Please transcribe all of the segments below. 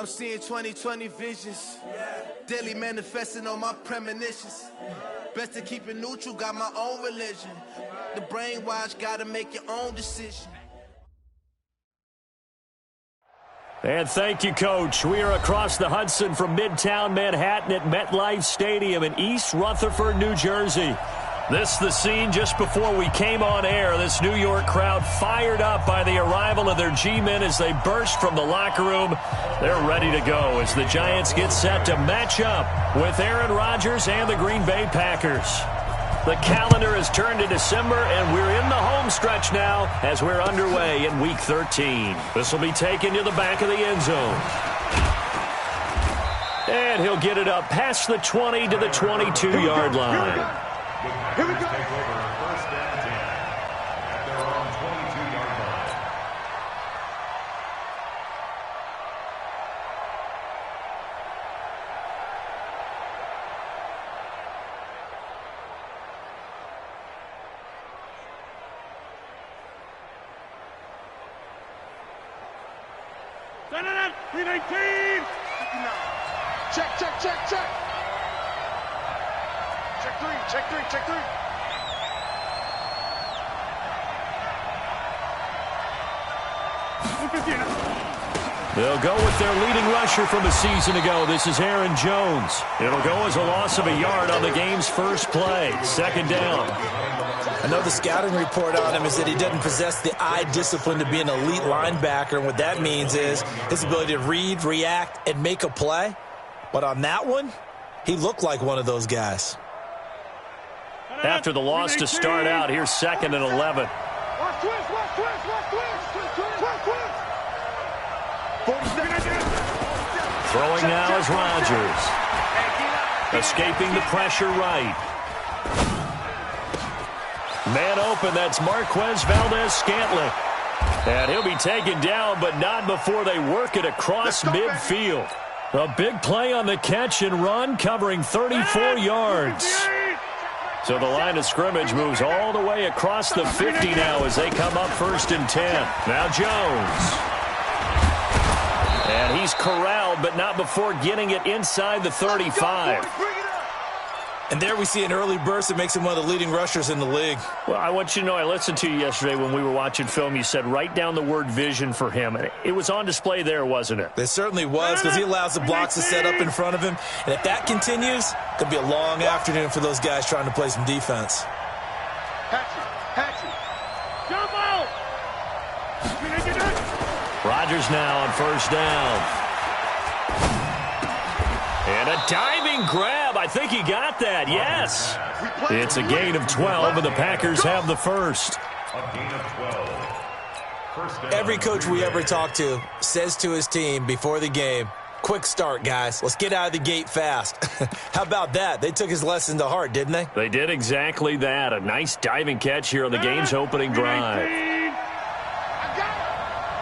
I'm seeing 20/20 visions. Daily manifesting on my premonitions. Best to keep it neutral, got my own religion. The brainwash, gotta make your own decision. And thank you, Coach. We are across the Hudson from Midtown Manhattan at MetLife Stadium in East Rutherford, New Jersey. This is the scene just before we came on air. This New York crowd fired up by the arrival of their G-men as they burst from the locker room. They're ready to go as the Giants get set to match up with Aaron Rodgers and the Green Bay Packers. The calendar has turned to December, and we're in the home stretch now as we're underway in Week 13. This will be taken to the back of the end zone. And he'll get it up past the 20 to the 22-yard line. Here we go. Take over first down 10 at their own 22-yard line. Send it in. 319. Check. Check three. They'll go with their leading rusher from a season ago. This is Aaron Jones. It'll go as a loss of a yard on the game's first play. Second down. I know the scouting report on him is that he doesn't possess the eye discipline to be an elite linebacker, and what that means is his ability to read, react, and make a play. But on that one, he looked like one of those guys. After the loss to start out, here's 2nd and 11. Throwing now is Rodgers. Escaping the pressure right. Man open, that's Marquez Valdez-Scantling. And he'll be taken down, but not before they work it across midfield. A big play on the catch and run, covering 34 yards. So the line of scrimmage moves all the way across the 50 now as they come up 1st and 10. Now Jones. And he's corralled, but not before getting it inside the 35. And there we see an early burst that makes him one of the leading rushers in the league. Well, I want you to know, I listened to you yesterday when we were watching film. You said write down the word vision for him. It was on display there, wasn't it? It certainly was, because he allows the blocks to set up in front of him. And if that continues, it could be a long afternoon for those guys trying to play some defense. Jump out. Rodgers now on 1st down. And a diving grab. I think he got that. Yes. It's a gain of 12, and the Packers have the first. A gain of 12. Every coach we ever talk to says to his team before the game, quick start, guys. Let's get out of the gate fast. How about that? They took his lesson to heart, didn't they? They did exactly that. A nice diving catch here on the game's opening drive.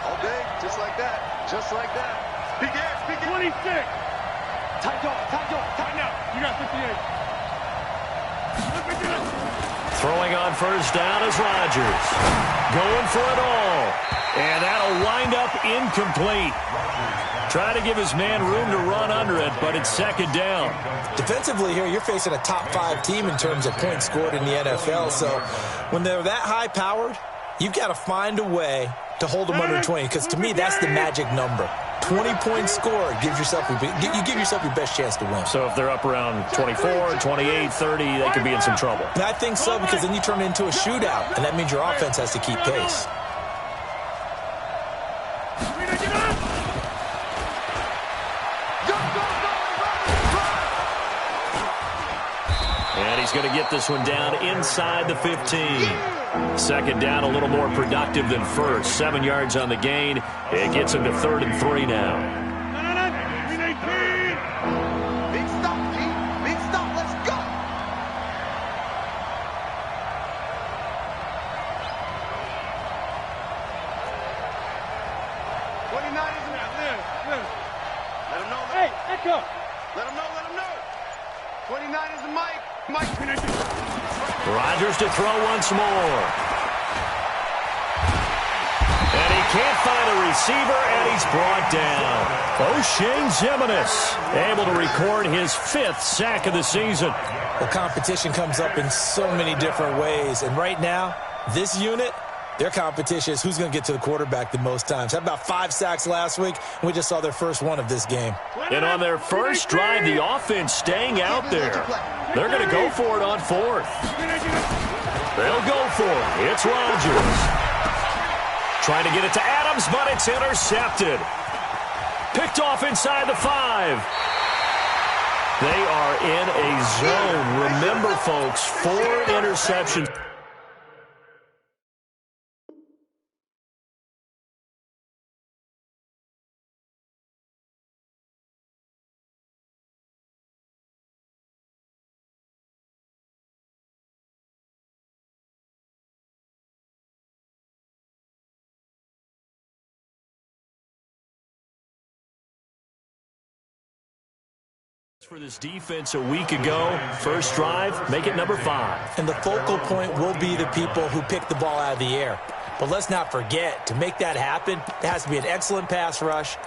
All day, just like that. Just like that. Big ass. 26. Tight up. You got 58. Throwing on 1st down is Rodgers. Going for it all. And that'll wind up incomplete. Try to give his man room to run under it, but it's 2nd down. Defensively here, you're facing a top 5 team in terms of points scored in the NFL. So when they're that high-powered, you've got to find a way to hold them under 20, because to me, that's the magic number. 20 points scored gives yourself you give yourself your best chance to win. So if they're up around 24, 28, 30, they could be in some trouble. And I think so, because then you turn it into a shootout, and that means your offense has to keep pace. And he's going to get this one down inside the 15. 2nd down, a little more productive than first. 7 yards on the gain. It gets him to 3rd and 3 now. Big stop, G. Big stop. Let's go. Let him know. Hey, Echo. Let him know. 29 is the mic. Rodgers to throw once more. And he can't find a receiver, and he's brought down. O'Shane Ximines able to record his 5th sack of the season. Well, competition comes up in so many different ways, and right now, this unit, their competition is who's going to get to the quarterback the most times. How about 5 sacks last week? We just saw their first one of this game. And on their first drive, the offense staying out there. They're going to go for it on 4th. They'll go for it. It's Rodgers. Trying to get it to Adams, but it's intercepted. Picked off inside the 5. They are in a zone. Remember, folks, 4 interceptions. For this defense a week ago, first drive, make it number 5. And the focal point will be the people who pick the ball out of the air. But let's not forget, to make that happen, there has to be an excellent pass rush,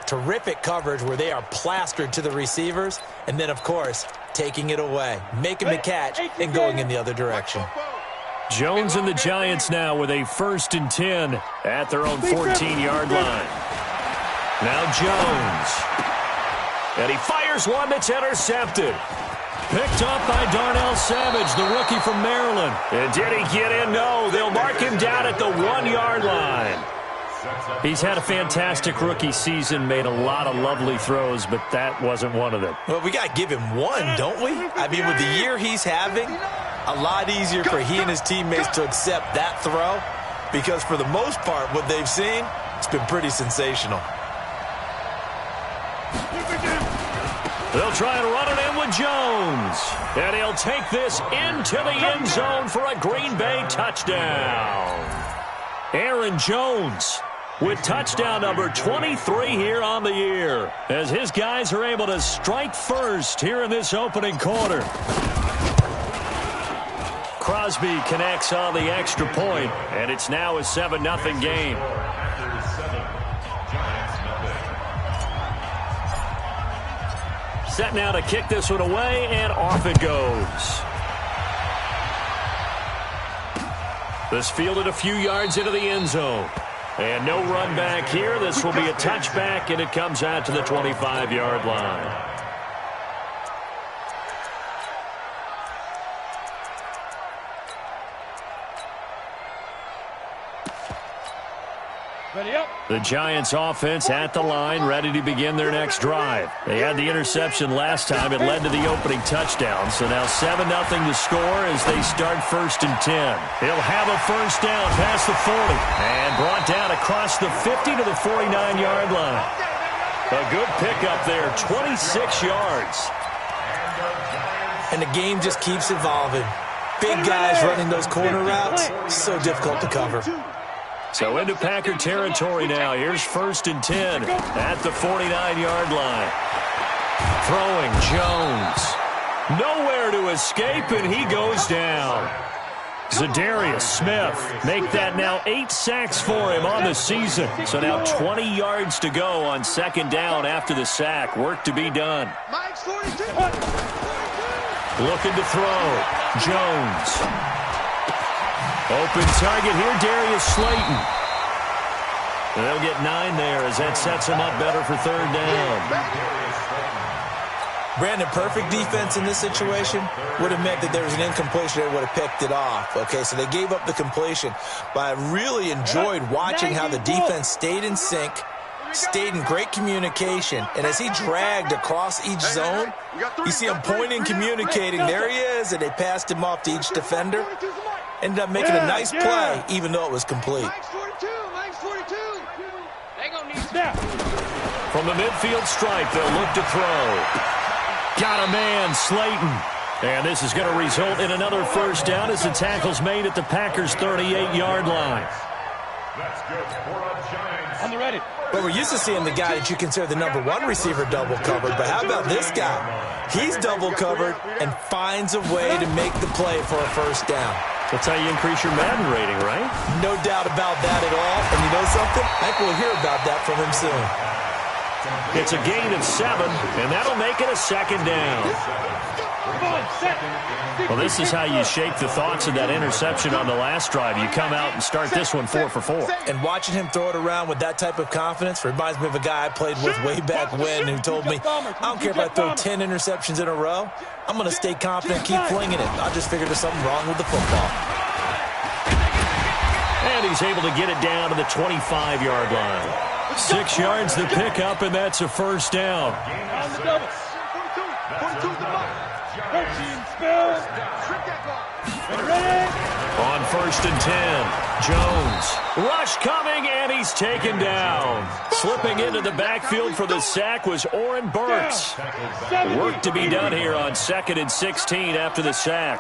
terrific coverage where they are plastered to the receivers, and then, of course, taking it away, making the catch, and going in the other direction. Jones and the Giants now with a 1st and 10 at their own 14-yard line. Now Jones. And he fires one that's intercepted. Picked up by Darnell Savage, the rookie from Maryland. And did he get in? No. They'll mark him down at the 1-yard line. He's had a fantastic rookie season, made a lot of lovely throws, but that wasn't one of them. Well, we got to give him one, don't we? I mean, with the year he's having, a lot easier for he and his teammates to accept that throw because for the most part, what they've seen, it's been pretty sensational. They'll try and run it in with Jones. And he'll take this into the end zone for a Green Bay touchdown. Aaron Jones with touchdown number 23 here on the year, as his guys are able to strike first here in this opening quarter. Crosby connects on the extra point, and it's now a 7-0 game. Set now to kick this one away, and off it goes. This fielded a few yards into the end zone. And no run back here. This will be a touchback, and it comes out to the 25-yard line. The Giants offense at the line, ready to begin their next drive. They had the interception last time. It led to the opening touchdown. So now 7-0 to score as they start 1st and 10. He'll have a first down past the 40 and brought down across the 50 to the 49-yard line. A good pickup there, 26 yards. And the game just keeps evolving. Big guys running those corner routes, so difficult to cover. So into Packer territory now. Here's 1st and 10 at the 49-yard line. Throwing Jones. Nowhere to escape, and he goes down. Zadarius Smith make that now 8 sacks for him on the season. So now 20 yards to go on 2nd down after the sack. Work to be done. Looking to throw. Jones. Open target here, Darius Slayton. They'll get 9 there as that sets him up better for 3rd down. Brandon, perfect defense in this situation would have meant that there was an incompletion that would have picked it off. Okay, so they gave up the completion. But I really enjoyed watching how the defense stayed in sync, stayed in great communication, and as he dragged across each zone, you see him pointing, communicating. There he is, and they passed him off to each defender. Ended up making a nice play, even though it was complete. From the midfield stripe, they'll look to throw. Got a man, Slayton. And this is going to result in another first down as the tackle's made at the Packers' 38-yard line. That's good for the Giants. On the ready. But we're used to seeing the guy that you consider the number 1 receiver double covered. But how about this guy? He's double covered and finds a way to make the play for a first down. That's how you increase your Madden rating, right? No doubt about that at all. And you know something? I think we'll hear about that from him soon. It's a gain of 7, and that'll make it a second down. Well, this is how you shake the thoughts of that interception on the last drive. You come out and start this one 4 for 4. And watching him throw it around with that type of confidence reminds me of a guy I played with way back when who told me, I don't care if I throw 10 interceptions in a row, I'm going to stay confident and keep flinging it. I just figured there's something wrong with the football. And he's able to get it down to the 25-yard line. 6 yards the pickup, and that's a first down. On 1st and 10, Jones. Rush coming, and he's taken down. Slipping into the backfield for the sack was Oren Burks. Work to be done here on 2nd and 16 after the sack.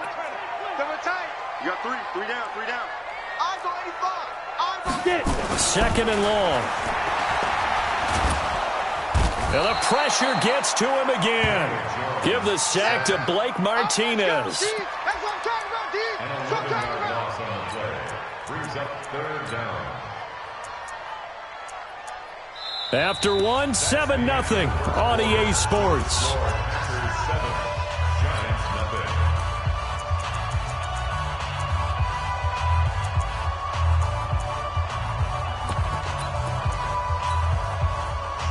You got three down. I go 85. Second and long. And the pressure gets to him again. Give the sack to Blake Martinez. That's what I'm talking about, D. That's what I'm talking about. Loss on the play. Brings up 3rd down. After 1, 7-0 on EA Sports.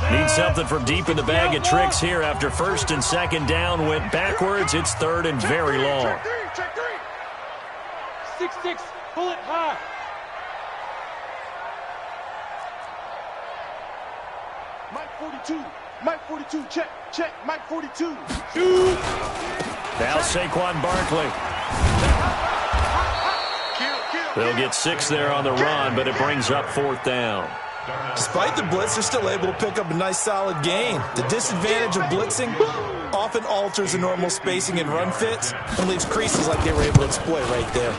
Need something from deep in the bag of tricks here after 1st and 2nd down went backwards. It's 3rd and very long. Check 3. 6-6, pull it high. Mike 42, check, Mike 42. Shoot! Now Saquon Barkley. They'll get 6 there on the run, but it brings up 4th down. Despite the blitz, they're still able to pick up a nice solid gain. The disadvantage of blitzing often alters the normal spacing and run fits and leaves creases like they were able to exploit right there.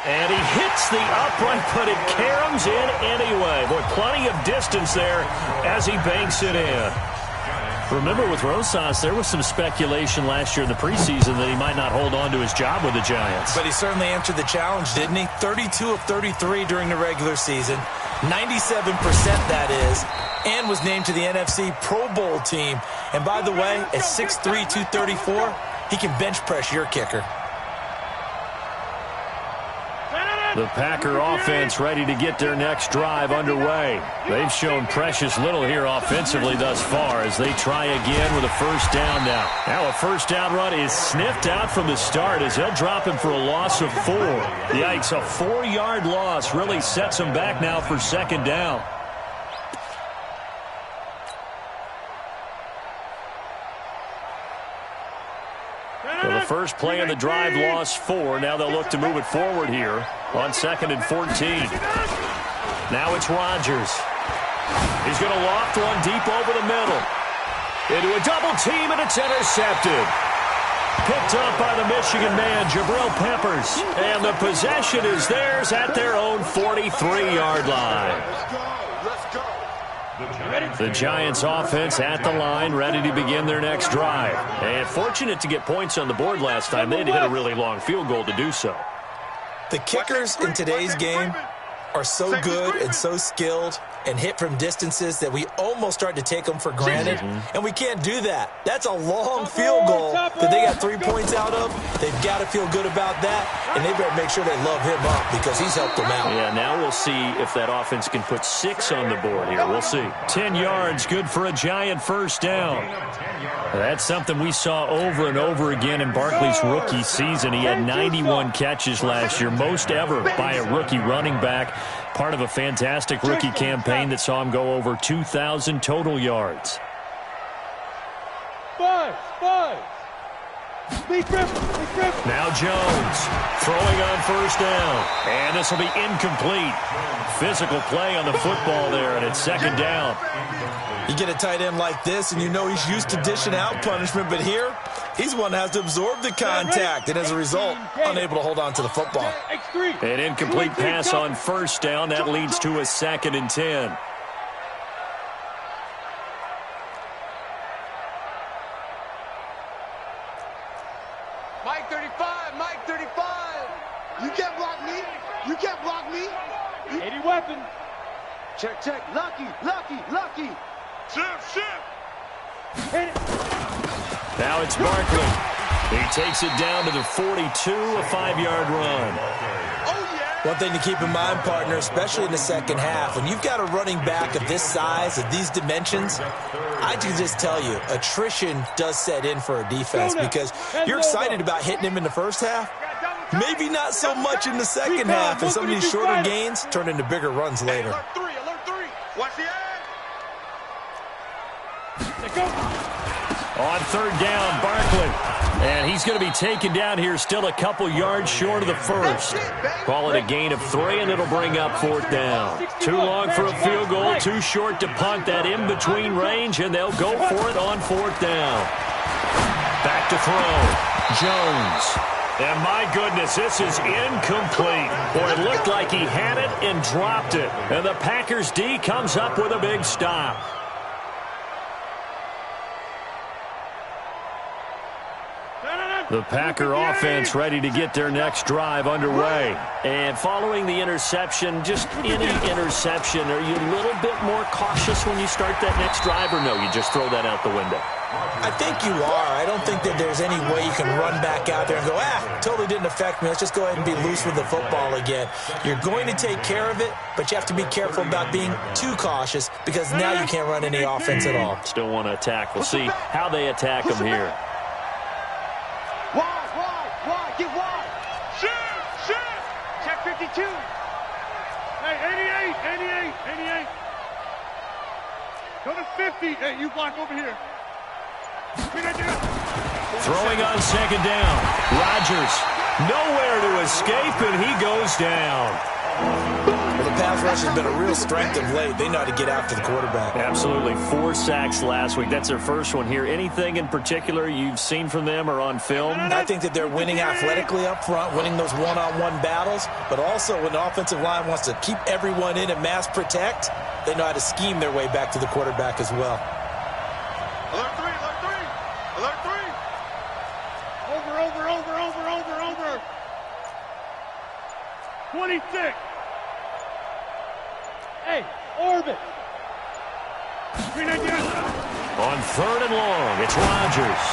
And he hits the upright, but it caroms in anyway. Boy, plenty of distance there as he banks it in. Remember, with Rosas, there was some speculation last year in the preseason that he might not hold on to his job with the Giants. But he certainly answered the challenge, didn't he? 32 of 33 during the regular season, 97% that is, and was named to the NFC Pro Bowl team. And by the way, at 6'3", 234, he can bench press your kicker. The Packer offense ready to get their next drive underway. They've shown precious little here offensively thus far as they try again with a 1st down now. Now a 1st down run is sniffed out from the start as they'll drop him for a loss of 4. Yikes, a 4-yard loss really sets him back now for 2nd down. So the first play of the drive lost 4. Now they'll look to move it forward here on 2nd and 14. Now it's Rodgers. He's going to loft one deep over the middle. Into a double team, and it's intercepted. Picked up by the Michigan man, Jabril Peppers. And the possession is theirs at their own 43-yard line. Let's go. The Giants offense at the line, ready to begin their next drive. And fortunate to get points on the board last time. They had to hit a really long field goal to do so. The kickers in today's game are so good and so skilled and hit from distances that we almost start to take them for granted, and we can't do that. That's a long field goal that they got 3 points out of. They've got to feel good about that, and they better make sure they love him up because he's helped them out. Yeah, now we'll see if that offense can put 6 on the board here. We'll see. 10 yards, good for a Giant 1st down. That's something we saw over and over again in Barkley's rookie season. He had 91 catches last year, most ever by a rookie running back. Part of a fantastic rookie campaign that saw him go over 2,000 total yards. Five. Now Jones throwing on 1st down. And this will be incomplete. Physical play on the football there, and it's 2nd down. You get a tight end like this, and you know he's used to dishing out punishment, but here, he's one that has to absorb the contact, and as a result, unable to hold on to the football. An incomplete pass on 1st down. That leads to a 2nd and 10. Mike 35, Mike 35. You can't block me. You can't block me. 80 weapon. Check, check. Lucky, lucky, lucky. Shift, shift. Hit it. Now it's Barkley. He takes it down to the 42, a 5-yard run. Oh, yeah. One thing to keep in mind, partner, especially in the second half, when you've got a running back of this size, of these dimensions, I can just tell you, attrition does set in for a defense because you're excited about hitting him in the first half. Maybe not so much in the second half, and some of these shorter gains turn into bigger runs later. Alert 3, alert 3. Watch the ad. Let's go. On third down, Barkley. And he's going to be taken down here still a couple yards short of the first. Call it a gain of 3, and it'll bring up fourth down. Too long for a field goal, too short to punt that in-between range, and they'll go for it on fourth down. Back to throw. Jones. And my goodness, this is incomplete. Boy, it looked like he had it and dropped it. And the Packers D comes up with a big stop. The Packer offense ready to get their next drive underway. And following the interception, just any interception, are you a little bit more cautious when you start that next drive, or no, you just throw that out the window? I think you are. I don't think that there's any way you can run back out there and go, totally didn't affect me. Let's just go ahead and be loose with the football again. You're going to take care of it, but you have to be careful about being too cautious because now you can't run any offense at all. Still want to attack. We'll see how they attack them here. Wide, get wide. Shift. Check 52. Hey, 88. Go to 50. Hey, you block over here. Throwing on second down. Rodgers, nowhere to escape, and he goes down. Well, the pass rush has been a real strength of late. They know how to get after the quarterback. Absolutely. 4 sacks last week. That's their first one here. Anything in particular you've seen from them or on film? I think that they're winning athletically up front, winning those one-on-one battles, but also when the offensive line wants to keep everyone in and mass protect, they know how to scheme their way back to the quarterback as well. Alert 3, alert 3. Alert 3. Over. 26. Hey, orbit. On third and long, it's Rodgers.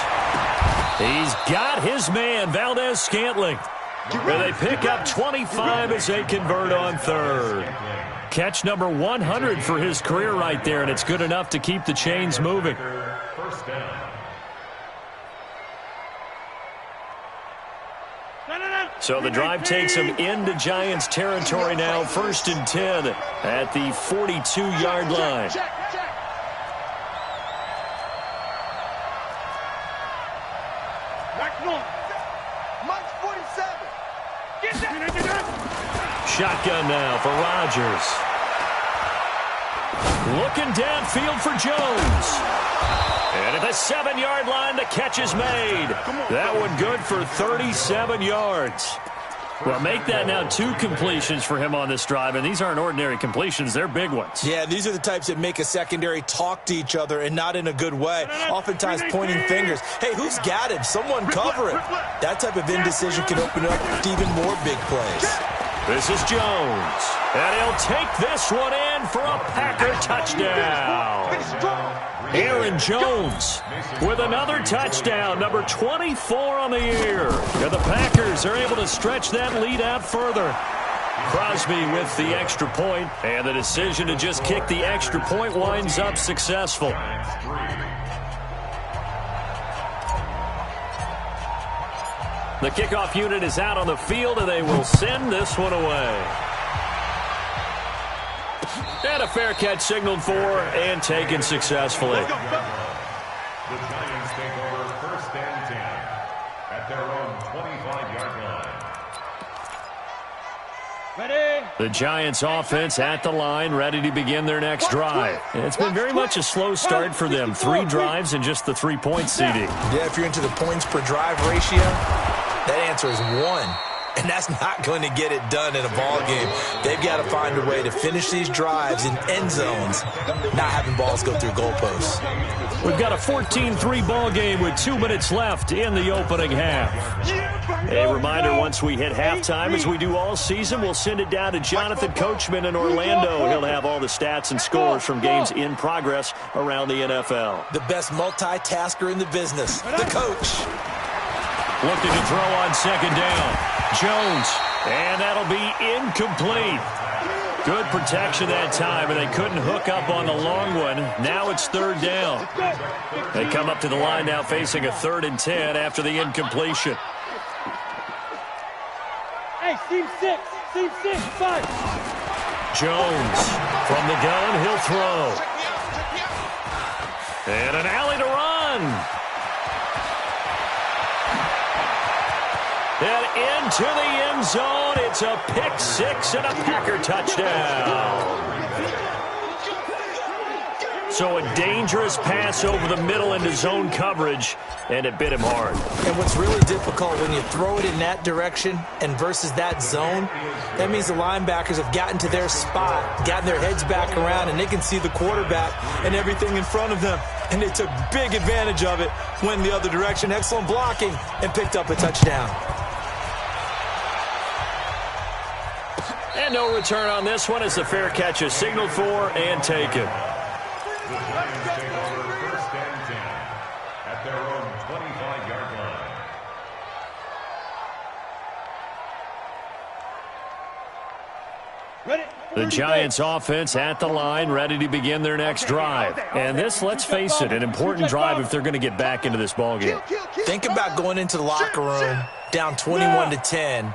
He's got his man, Valdez-Scantling. And they pick up 25 as they convert on third. Catch number 100 for his career right there, and it's good enough to keep the chains moving. First down. So the drive takes him into Giants territory now, 1st and 10 at the 42-yard line. Check. Mike 47. Get that. Shotgun now for Rodgers. Looking downfield for Jones. And at the 7-yard line, the catch is made. That one good for 37 yards. Well, make that now 2 completions for him on this drive, and these aren't ordinary completions. They're big ones. Yeah, these are the types that make a secondary talk to each other and not in a good way, oftentimes pointing fingers. Hey, who's got him? Someone cover him. That type of indecision can open up to even more big plays. This is Jones, and he'll take this one in for a Packer touchdown. Aaron Jones with another touchdown, number 24 on the year. And the Packers are able to stretch that lead out further. Crosby with the extra point, and the decision to just kick the extra point winds up successful. The kickoff unit is out on the field, and they will send this one away. And a fair catch signaled for and taken successfully. The Giants take over 1st and 10 at their own 25-yard line. Ready? The Giants offense at the line, ready to begin their next drive. It's been very much a slow start for them. 3 drives and just the 3 points, CD. Yeah, if you're into the points per drive ratio, that answer is 1. And that's not going to get it done in a ball game. They've got to find a way to finish these drives in end zones, not having balls go through goalposts. We've got a 14-3 ball game with 2 minutes left in the opening half. A reminder, once we hit halftime, as we do all season, we'll send it down to Jonathan Coachman in Orlando. He'll have all the stats and scores from games in progress around the NFL. The best multitasker in the business, the coach. Looking to throw on second down. Jones, and that'll be incomplete. Good protection that time, and they couldn't hook up on the long one. Now it's third down. They come up to the line now facing a 3rd and 10 after the incompletion. Hey, team 6, 5. Jones from the gun, he'll throw. And an alley to run. And into the end zone, it's a pick 6 and a Packer touchdown. So a dangerous pass over the middle into zone coverage, and it bit him hard. And what's really difficult when you throw it in that direction and versus that zone, that means the linebackers have gotten to their spot, gotten their heads back around, and they can see the quarterback and everything in front of them. And they took big advantage of it, went the other direction, excellent blocking, and picked up a touchdown. And no return on this one as the fair catch is signaled for and taken. The Giants take over 1st and 10 at their own 25-yard line. The Giants offense at the line, ready to begin their next drive. And this, let's face it, an important drive if they're going to get back into this ballgame. Think about going into the locker room down 21-10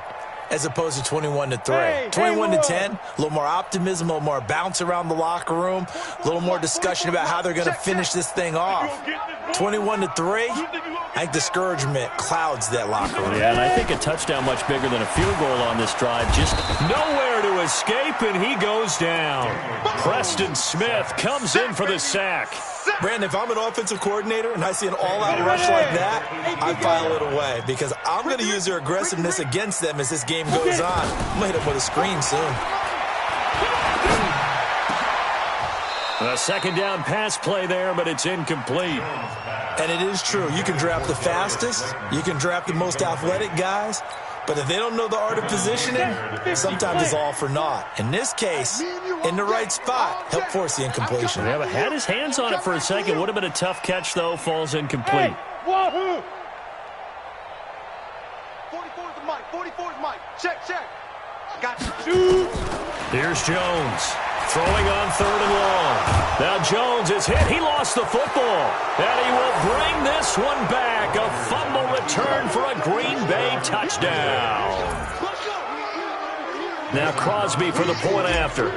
as opposed to 21-3. 21-10, a little more optimism, a little more bounce around the locker room, a little more discussion about how they're going to finish this thing off. 21-3, I think discouragement clouds that locker room. Yeah, and I think a touchdown much bigger than a field goal on this drive. Just nowhere to escape, and he goes down. Preston Smith comes in for the sack. Brandon, if I'm an offensive coordinator and I see an all-out rush like that, I file it away because I'm going to use their aggressiveness against them as this game goes on. I'm going to hit them with a screen soon. A second down pass play there, but it's incomplete. And it is true. You can draft the fastest. You can draft the most athletic guys. But if they don't know the art of positioning, sometimes it's all for naught. In this case, in the right spot, help force the incompletion. Yeah, but had his hands on it for a second. Would have been a tough catch, though. Falls incomplete. Wahoo! 44 is the mic. 44 is Mike. Check. Got you. Here's Jones. Throwing on 3rd and long. Now Jones is hit. He lost the football. And he will bring this one back. A fumble return for a Green Bay touchdown. Now Crosby for the point after.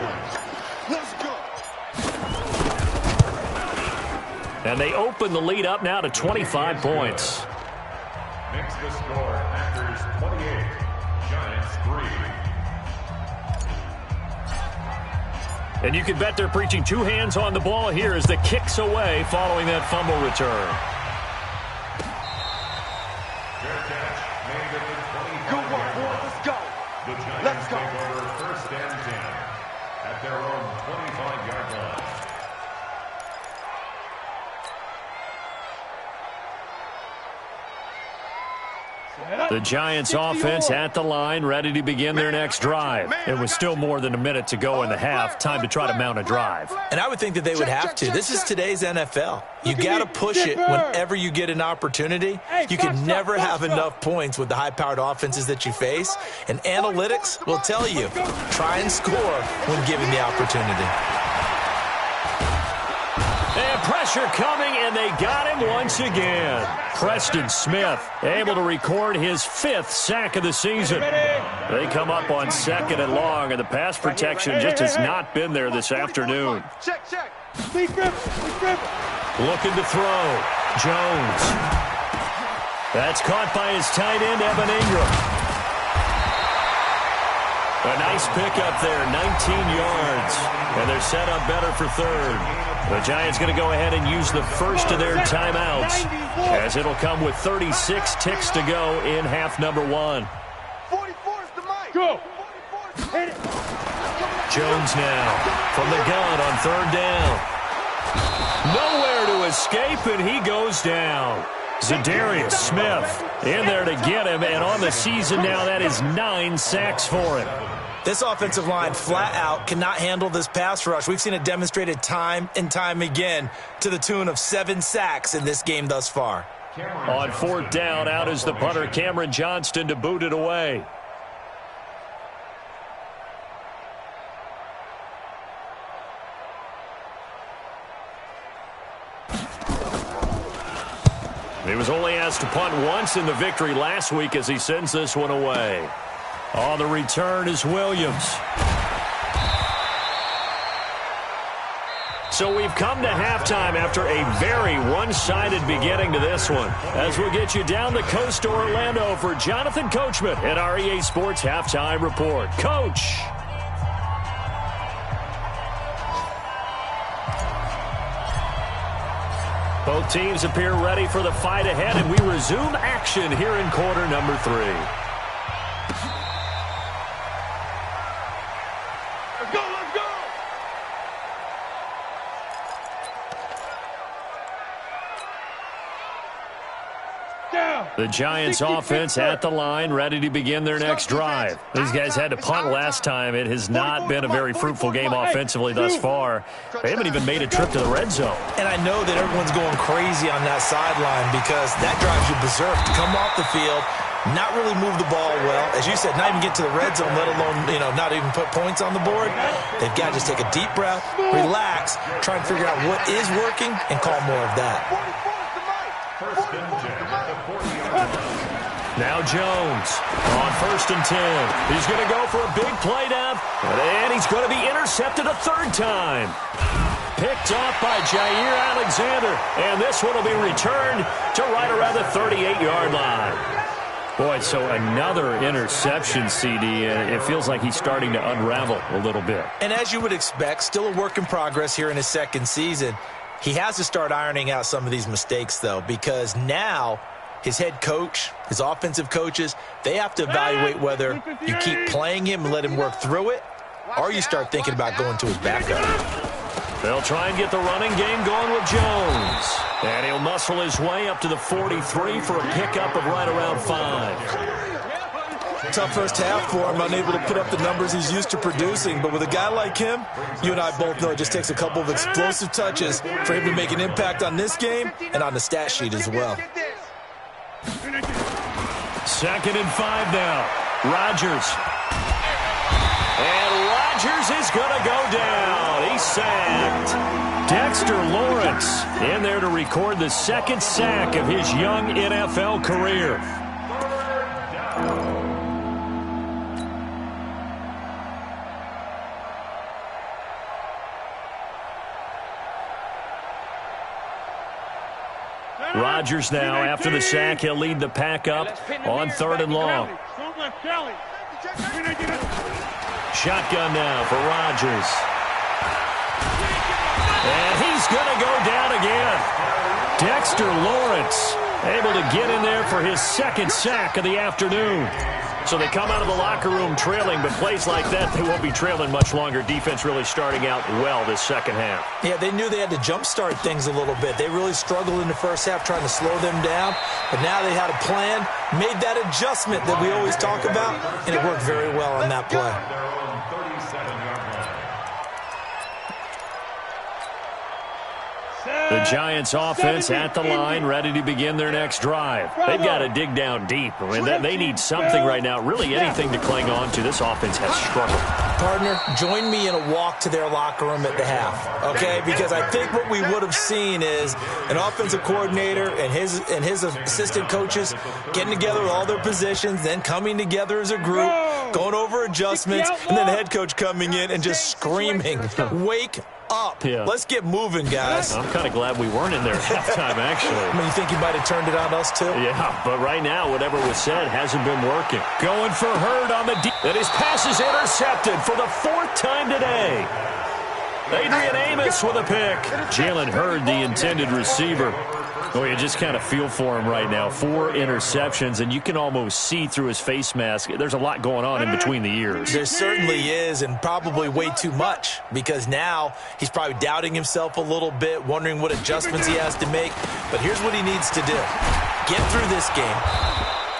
And they open the lead up now to 25 points. Makes the score Packers 28, Giants 3. And you can bet they're preaching 2 hands on the ball here as the kick's away following that fumble return. Fair catch made at the 25-yard Good work, boys. Let's go. The Giants take over 1st and 10 at their own 25-yard line. The Giants offense at the line, ready to begin their next drive. It was still more than a minute to go in the half. Time to try to mount a drive. And I would think that they would have to. This is today's NFL. You got to push it whenever you get an opportunity. You can never have enough points with the high-powered offenses that you face. And analytics will tell you, try and score when given the opportunity. And pressure coming, and they got him once again. Preston Smith able to record his 5th sack of the season. They come up on 2nd and long, and the pass protection just has not been there this afternoon. Check. Looking to throw. Jones. That's caught by his tight end, Evan Ingram. A nice pickup there, 19 yards. And they're set up better for 3rd. The Giants going to go ahead and use the first of their timeouts, as it'll come with 36 ticks to go in half number 1. 44 is the mic. Go. Hit it. Jones now from the gun on 3rd down. Nowhere to escape, and he goes down. Za'Darius Smith in there to get him, and on the season now, that is 9 sacks for him. This offensive line flat out cannot handle this pass rush. We've seen it demonstrated time and time again to the tune of 7 sacks in this game thus far. On 4th down, out is the punter, Cameron Johnston, to boot it away. He was only asked to punt once in the victory last week as he sends this one away. On the return is Williams. So we've come to halftime after a very one-sided beginning to this one. As we'll get you down the coast to Orlando for Jonathan Coachman at our EA Sports Halftime Report. Coach. Both teams appear ready for the fight ahead, and we resume action here in quarter number 3. Let's go, let's go! Down. The Giants offense at the line, ready to begin their next drive. These guys had to punt last time. It has not been a very fruitful game offensively thus far. They haven't even made a trip to the red zone. And I know that everyone's going crazy on that sideline because that drives you berserk to come off the field, not really move the ball well. As you said, not even get to the red zone, let alone, not even put points on the board. They've got to just take a deep breath, relax, try and figure out what is working, and call more of that. First and 10 at the 40-yard line. Now Jones on 1st and 10. He's going to go for a big play down, and he's going to be intercepted a 3rd time. Picked off by Jair Alexander, and this one will be returned to right around the 38-yard line. Boy, so another interception, CD, and it feels like he's starting to unravel a little bit. And as you would expect, still a work in progress here in his 2nd season. He has to start ironing out some of these mistakes, though, because now his head coach, his offensive coaches, they have to evaluate whether you keep playing him and let him work through it, or you start thinking about going to his backup. They'll try and get the running game going with Jones. And he'll muscle his way up to the 43 for a pickup of right around 5. Tough first half for him, unable to put up the numbers he's used to producing. But with a guy like him, you and I both know it just takes a couple of explosive touches for him to make an impact on this game and on the stat sheet as well. 2nd and 5 now. Rodgers. And Rodgers is going to go down. He's sacked. Dexter Lawrence in there to record the 2nd sack of his young NFL career. Rodgers now, after the sack, he'll lead the pack up on 3rd and long. Shotgun now for Rodgers. And he's going to go down again. Dexter Lawrence able to get in there for his 2nd sack of the afternoon. So they come out of the locker room trailing, but plays like that, they won't be trailing much longer. Defense really starting out well this 2nd half. Yeah, they knew they had to jumpstart things a little bit. They really struggled in the first half trying to slow them down, but now they had a plan, made that adjustment that we always talk about, and it worked very well on that play. Their own 37-yard line. The Giants offense at the line, ready to begin their next drive. They've got to dig down deep. I mean, they need something right now, really anything to cling on to. This offense has struggled. Partner, join me in a walk to their locker room at the half, okay? Because I think what we would have seen is an offensive coordinator and his assistant coaches getting together with all their positions, then coming together as a group, going over adjustments, and then the head coach coming in and just screaming, wake up. Yeah. Let's get moving, guys. I'm kind of glad we weren't in there at halftime, actually. I mean, you think he might have turned it on us, too? Yeah, but right now, whatever was said hasn't been working. Going for Hurd on the deep. And his pass is intercepted for the 4th time today. Adrian Amos with a pick. Jalen Hurd, the intended receiver. Well, you just kind of feel for him right now. 4 interceptions, and you can almost see through his face mask. There's a lot going on in between the ears. There certainly is, and probably way too much, because now he's probably doubting himself a little bit, wondering what adjustments he has to make. But here's what he needs to do. Get through this game.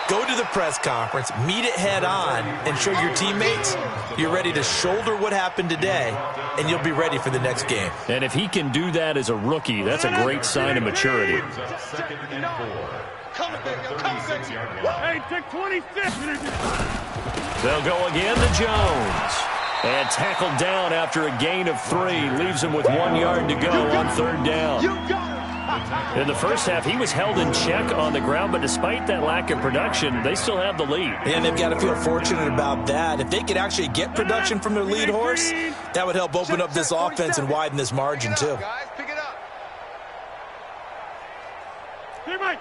Go to the press conference, meet it head on, and show your teammates you're ready to shoulder what happened today, and you'll be ready for the next game. And if he can do that as a rookie, that's a great sign of maturity. Hey, take 26. They'll go again to Jones. And tackled down after a gain of 3. Leaves him with 1 yard to go on 3rd down. In the first half, he was held in check on the ground, but despite that lack of production, they still have the lead. And they've got to feel fortunate about that. If they could actually get production from their lead horse, that would help open up this offense and widen this margin, too. Pick it up. Hey, Mike.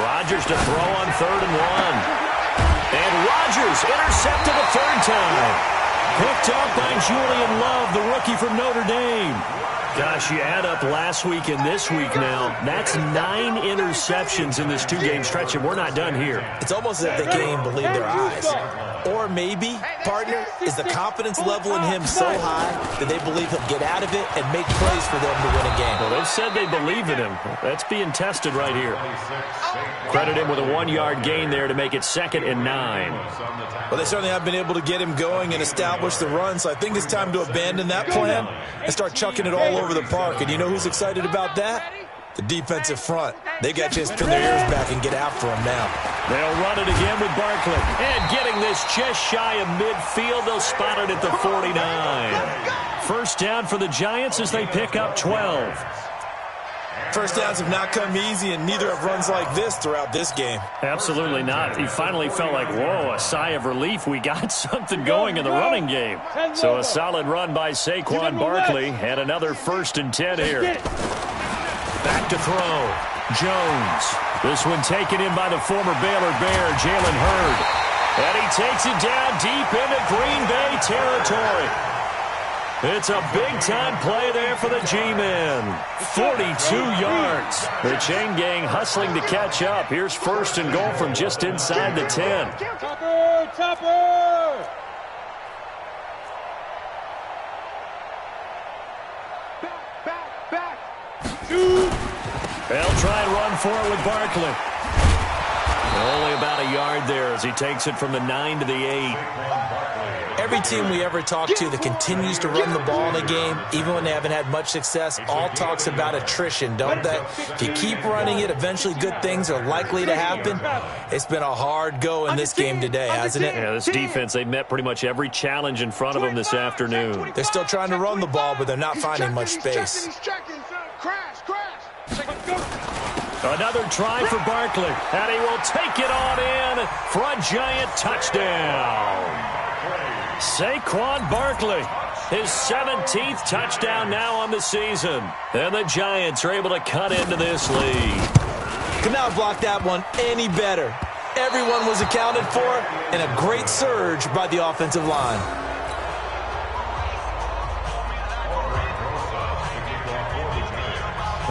Rodgers to throw on 3rd and 1. And Rodgers intercepted the 3rd time. Picked up by Julian Love, the rookie from Notre Dame. Gosh, you add up last week and this week now, that's 9 interceptions in this 2-game stretch, and we're not done here. It's almost as if they can't even believe their eyes. Or maybe, partner, is the confidence level in him so high that they believe he'll get out of it and make plays for them to win a game. Well, they've said they believe in him. That's being tested right here. Credit him with a 1-yard gain there to make it 2nd and 9. Well, they certainly have been able to get him going and establish the run, so I think it's time to abandon that plan and start chucking it all over the park. And you know who's excited about that? The defensive front. They got to just pin their ears back and get after him now. They'll run it again with Barkley. And getting this just shy of midfield, they'll spot it at the 49. 1st down for the Giants as they pick up 12. First downs have not come easy, and neither have runs like this throughout this game. Absolutely not. He finally felt like, whoa, a sigh of relief. We got something going in the running game. So a solid run by Saquon Barkley, and another 1st and 10 here. Back to throw. Jones. This one taken in by the former Baylor Bear, Jalen Hurd. And he takes it down deep into Green Bay territory. It's a big-time play there for the G-men. 42 yards. The chain gang hustling to catch up. Here's 1st and goal from just inside the 10. Topper! Back. They'll try and run for it with Barkley. Only about a yard there as he takes it from the 9 to the 8. Every team we ever talk to that continues to run the ball in a game, even when they haven't had much success, all talks about attrition, don't they? If you keep running it, eventually good things are likely to happen. It's been a hard go in this game today, hasn't it? Yeah, this defense, they met pretty much every challenge in front of them this afternoon. They're still trying to run the ball, but they're not finding much space. Crash. Another try for Barkley, and he will take it on in for a Giant touchdown. Saquon Barkley, his 17th touchdown now on the season. And the Giants are able to cut into this lead. Could not have blocked that one any better. Everyone was accounted for, and a great surge by the offensive line.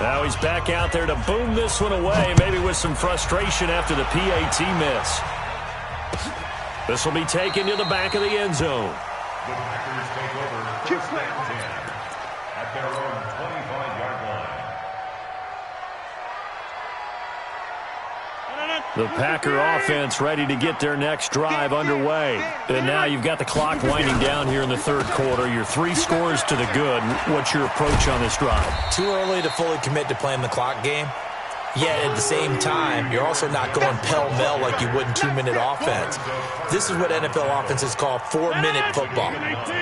Now he's back out there to boom this one away, maybe with some frustration after the PAT miss. This will be taken to the back of the end zone. The Packers take over 1st and 10 at their own 25-yard line. The Packer offense ready to get their next drive underway. And now you've got the clock winding down here in the 3rd quarter. Your 3 scores to the good. What's your approach on this drive? Too early to fully commit to playing the clock game. Yet at the same time, you're also not going pell-mell like you would in 2-minute offense. This is what NFL offenses call 4-minute football.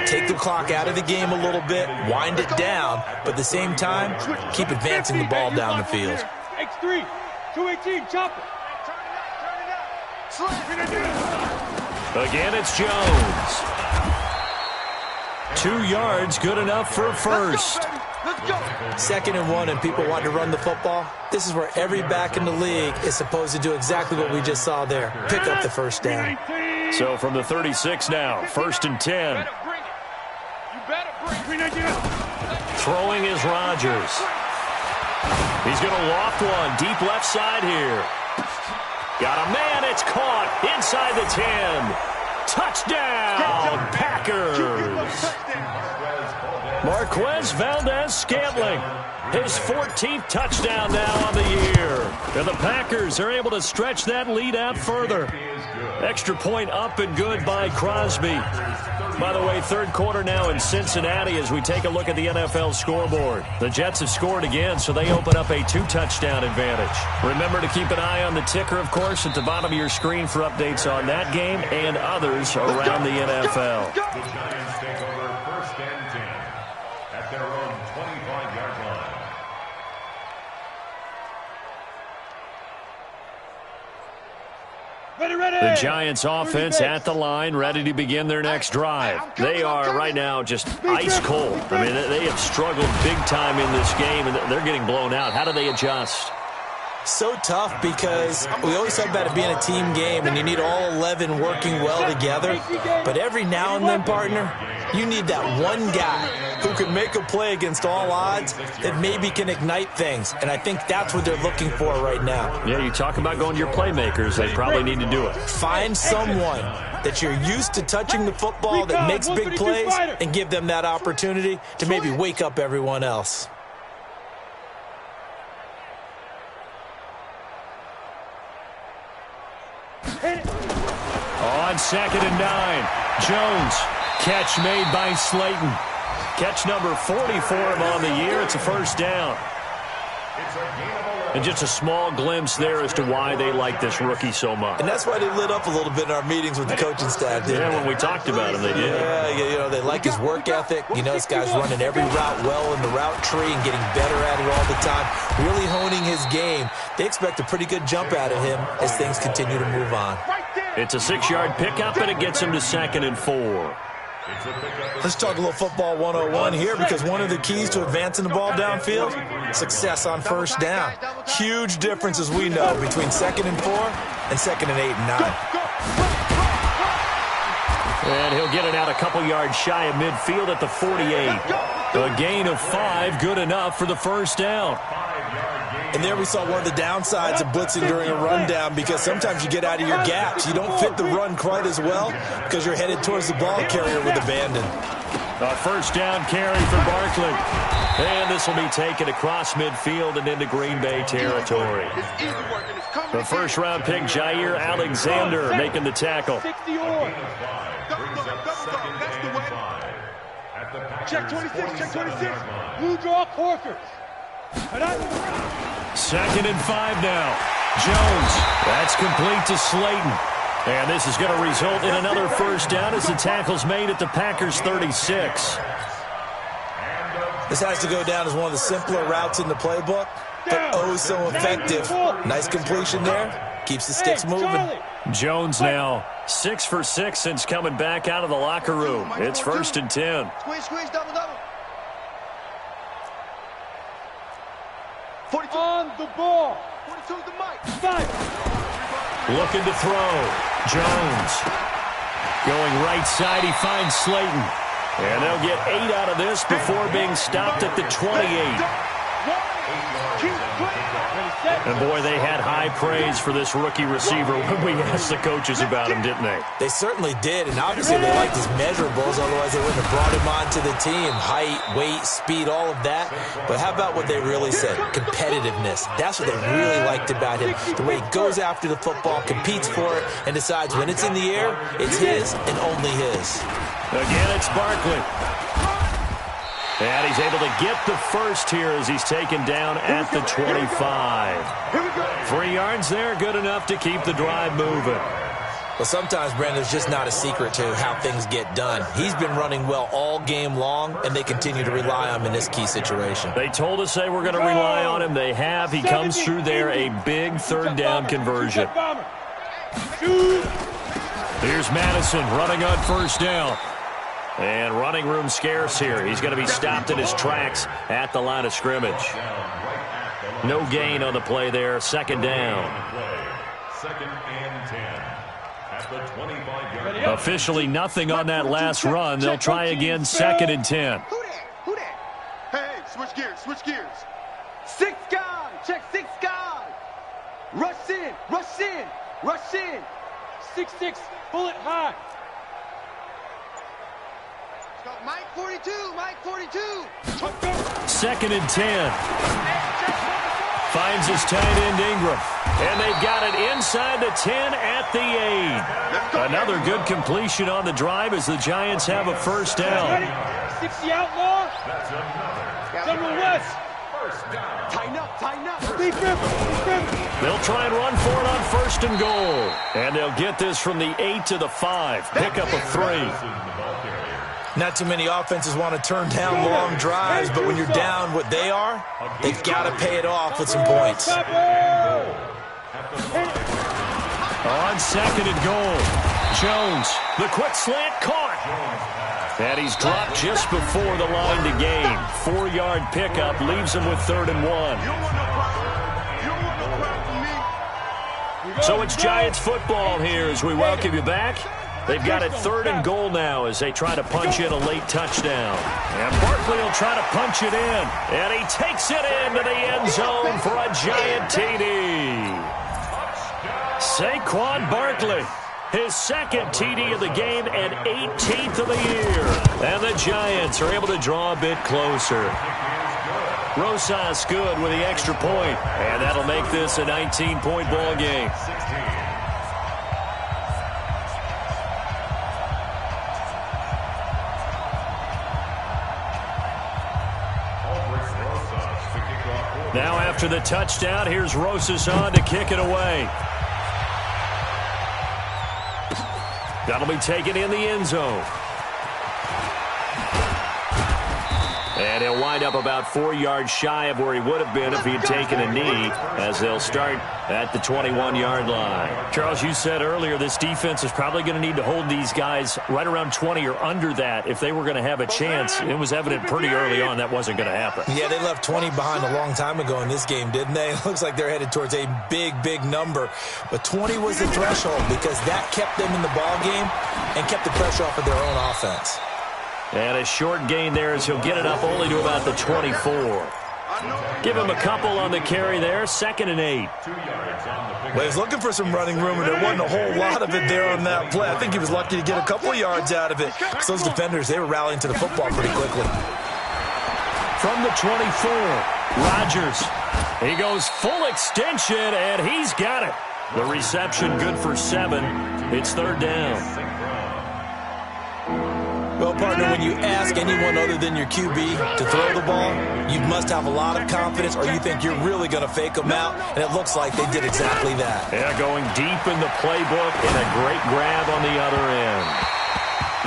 Take the clock out of the game a little bit, wind it down, but at the same time, keep advancing the ball down the field. X3, 218, chopper. Again, it's Jones. 2 yards, good enough for a 1st. Let's go. 2nd and 1 and people want to run the football. This is where every back in the league is supposed to do exactly what we just saw there. Pick up the 1st down. So from the 36 now, 1st and 10. You better bring it. Throwing is Rodgers. He's going to loft one deep left side here. Got a man. It's caught inside the 10. Touchdown, Packers. Marquez Valdez-Scantling. His 14th touchdown now on the year. And the Packers are able to stretch that lead out further. Extra point up and good by Crosby. By the way, third quarter now in Cincinnati as we take a look at the NFL scoreboard. The Jets have scored again, so they open up a 2-touchdown advantage. Remember to keep an eye on the ticker, of course, at the bottom of your screen for updates on that game and others around the NFL. The Giants take over 1st and 10 at their own 25-yard line. The Giants offense at the line, ready to begin their next drive. They are right now just ice cold. I mean, they have struggled big time in this game, and they're getting blown out. How do they adjust? So tough because we always talk about it being a team game and you need all 11 working well together. But every now and then, partner, you need that one guy who can make a play against all odds that maybe can ignite things. And I think that's what they're looking for right now. Yeah, you talk about going to your playmakers. They probably need to do it. Find someone that you're used to touching the football that makes big plays and give them that opportunity to maybe wake up everyone else. On 2nd and 9, Jones. Catch made by Slayton. Catch number 40 for him on the year. It's a first down. And just a small glimpse there as to why they like this rookie so much. And that's why they lit up a little bit in our meetings with the coaching staff, didn't they? When we talked about him, they did. Yeah, you know, they like his work ethic. You know, this guy's running every route well in the route tree and getting better at it all the time, really honing his game. They expect a pretty good jump out of him as things continue to move on. It's a 6-yard pickup, and it gets him to 2nd and 4. Let's talk a little football 101 here because one of the keys to advancing the ball downfield, success on first down. Huge difference, as we know, between 2nd and 4 and 2nd and 8 and 9. And he'll get it out a couple yards shy of midfield at the 48. A gain of 5, good enough for the first down. And there we saw one of the downsides of blitzing during a rundown because sometimes you get out of your gaps. You don't fit the run quite as well because you're headed towards the ball carrier with abandon. A first down carry for Barkley. And this will be taken across midfield and into Green Bay territory. The first-round pick, Jair Alexander, making the tackle. Check 26, check 26. Blue draw, Corker. 2nd and 5 now. Jones. That's complete to Slayton. And this is going to result in another first down as the tackle's made at the Packers' 36. This has to go down as one of the simpler routes in the playbook, but oh so effective. Nice completion there. Keeps the sticks moving. Jones now 6 for 6 since coming back out of the locker room. It's 1st and 10. Squeeze, double. 42. On the ball. 42's the mic. 5. Looking to throw. Jones. Going right side, he finds Slayton. And they'll get 8 out of this before being stopped at the 28. And, boy, they had high praise for this rookie receiver when we asked the coaches about him, didn't they? They certainly did, and obviously they liked his measurables, otherwise they wouldn't have brought him onto the team. Height, weight, speed, all of that. But how about what they really said? Competitiveness. That's what they really liked about him. The way he goes after the football, competes for it, and decides when it's in the air, it's his and only his. Again, it's Barkley. And he's able to get the first here as he's taken down at the 25. 3 yards there, good enough to keep the drive moving. Well, sometimes, Brandon, there's just not a secret to how things get done. He's been running well all game long, and they continue to rely on him in this key situation. They told us they were going to rely on him. They have. He comes through there, a big third down conversion. Here's Madison running on first down. And running room scarce here. He's going to be stopped in his tracks at the line of scrimmage. No gain on the play there. 2nd down. 2nd and 10 at the 25-yard line. Officially nothing on that last run. They'll try again 2nd and 10. Who that? Hey, switch gears. Six guy. Check six guy. Rush in. Rush in. Rush in. 6-6. Bullet high. Mike 42. Mike 42. 2nd and 10. Finds his tight end Ingram. And they've got it inside the 10 at the 8. Another good completion on the drive as the Giants have a first down. 60 outlaw. Double West. Tighten up. Tighten up. They'll try and run for it on 1st and goal. And they'll get this from the 8 to the 5. Pickup of 3. Not too many offenses want to turn down long drives, but when you're down what they are, they've got to pay it off with some points. On 2nd and goal, Jones, the quick slant caught. And he's dropped just before the line to gain. 4-yard pickup leaves him with 3rd and 1. So it's Giants football here as we welcome you back. They've got it 3rd and goal now as they try to punch in a late touchdown. And Barkley will try to punch it in. And he takes it into the end zone for a Giant TD. Saquon Barkley, his 2nd TD of the game and 18th of the year. And the Giants are able to draw a bit closer. Rosas good with the extra point. And that'll make this a 19-point ball game. Now after the touchdown, here's Rosas on to kick it away. That'll be taken in the end zone. And he'll wind up about 4 yards shy of where he would have been if he had taken a knee, as they'll start at the 21-yard line. Charles, you said earlier this defense is probably going to need to hold these guys right around 20 or under that if they were going to have a chance. It was evident pretty early on that wasn't going to happen. Yeah, they left 20 behind a long time ago in this game, didn't they? It looks like they're headed towards a big, big number. But 20 was the threshold because that kept them in the ball game and kept the pressure off of their own offense. And a short gain there as he'll get it up only to about the 24. Give him a couple on the carry there. 2nd and 8. Well, he was looking for some running room, and there wasn't a whole lot of it there on that play. I think he was lucky to get a couple yards out of it. Because those defenders, they were rallying to the football pretty quickly. From the 24, Rodgers. He goes full extension, and he's got it. The reception good for 7. It's 3rd down. Well, partner, when you ask anyone other than your QB to throw the ball, you must have a lot of confidence or you think you're really going to fake them out, and it looks like they did exactly that. Yeah, going deep in the playbook and a great grab on the other end.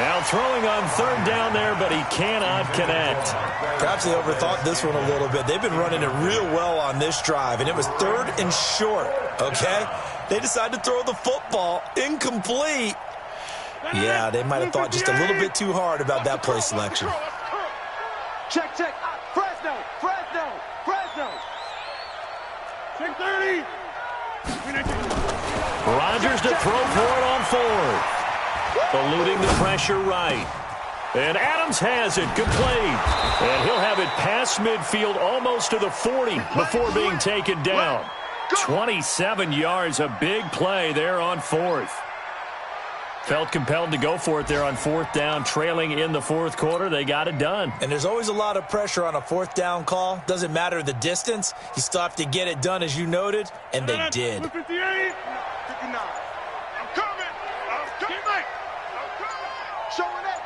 Now throwing on 3rd down there, but he cannot connect. Perhaps they overthought this one a little bit. They've been running it real well on this drive, and it was 3rd and short, okay? They decided to throw the football incomplete. Yeah, they might have thought just a little bit too hard about that play selection. Check. Fresno. Check 30. Rodgers to throw for it on 4th. Eluding the pressure right. And Adams has it complete. And he'll have it past midfield almost to the 40 before being taken down. 27 yards, a big play there on 4th. Felt compelled to go for it there on 4th down, trailing in the 4th quarter. They got it done. And there's always a lot of pressure on a 4th down call. Doesn't matter the distance. You still have to get it done, as you noted, and they did. 58. I'm coming. Showing it.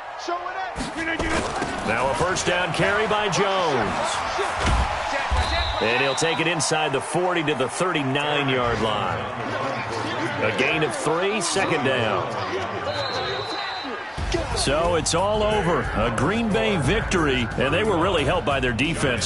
Now a first down carry by Jones. And he'll take it inside the 40 to the 39-yard line. A gain of 3, 2nd down. So it's all over. A Green Bay victory, and they were really helped by their defense.